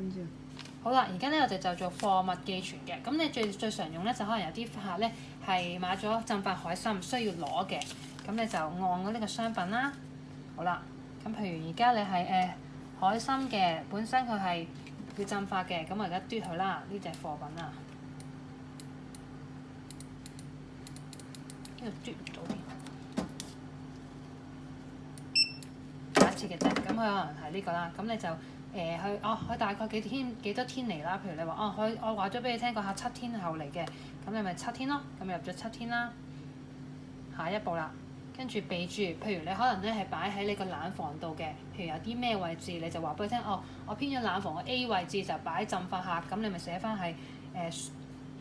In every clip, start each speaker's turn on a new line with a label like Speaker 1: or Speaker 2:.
Speaker 1: 點知啊？
Speaker 2: 好啦，而家咧我哋就做貨物寄存嘅。咁你最常用咧就可能有啲客咧係買咗浸發海參需要攞嘅，咁你就按咗呢個商品啦。好啦，咁譬如而家你係海參嘅，本身佢係要浸發嘅，咁我而家嘟佢啦，呢隻貨品啊，呢度嘟唔到添，假設嘅啫。咁佢可能係呢個啦，咁你就佢大概幾多天嚟啦？譬如你話我話咗俾你聽個客7天後嚟嘅，咁你咪7天咯，咁入咗7天啦。下一步啦，跟住備注，譬如你可能咧係擺喺你個冷房度嘅，譬如有啲咩位置你就話俾佢聽，我編咗冷房嘅 A 位置就擺浸發客，咁你咪寫翻係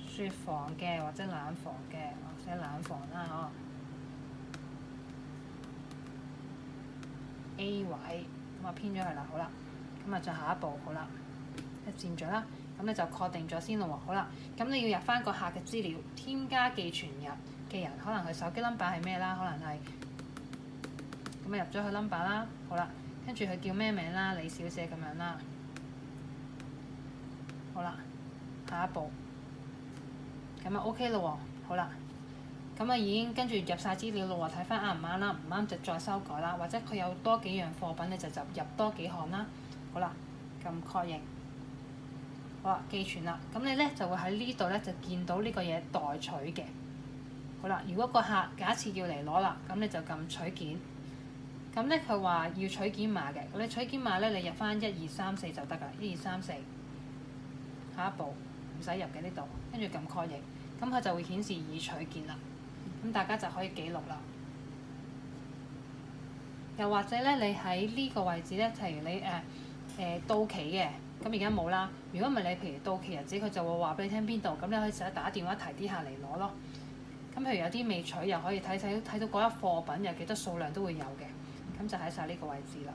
Speaker 2: 雪房嘅或者冷房嘅，或者冷房啦A 位，咁啊編咗佢啦，好啦，咁啊再下一步，好啦，一佔咗啦，咁你就確定咗先咯喎，好啦，咁你要入翻個客嘅資料，添加寄存人，可能佢手機 number 係咩啦？可能係咁啊入咗佢 number 啦，好啦，跟住佢叫咩名啦？李小姐咁樣啦，好啦，下一步，咁啊 OK 咯喎，好啦。咁啊已經跟住入晒資料咯喎，睇翻啱唔啱啦，唔啱就再修改啦，或者佢有多幾樣貨品你就入多幾項啦。好啦，撳確認，好啦，寄存啦。咁你咧就會喺呢度咧就見到呢個嘢待取嘅。好啦，如果個客假設要嚟攞啦，咁你就撳取件。咁咧佢話要取件碼嘅，你取件碼咧你入翻1234就得㗎，1234。下一步唔使入嘅呢度，跟住撳確認，咁佢就會顯示已取件啦。咁大家就可以記錄啦。又或者咧，你喺呢個位置咧，譬如你到期嘅，咁而家冇啦。如果唔係你譬如到期日子，佢就會話俾你聽邊度，咁你可以成日打電話提啲客嚟攞咯。咁譬如有啲未取，又可以睇到嗰一貨品有幾多數量都會有嘅，咁就喺晒呢個位置啦。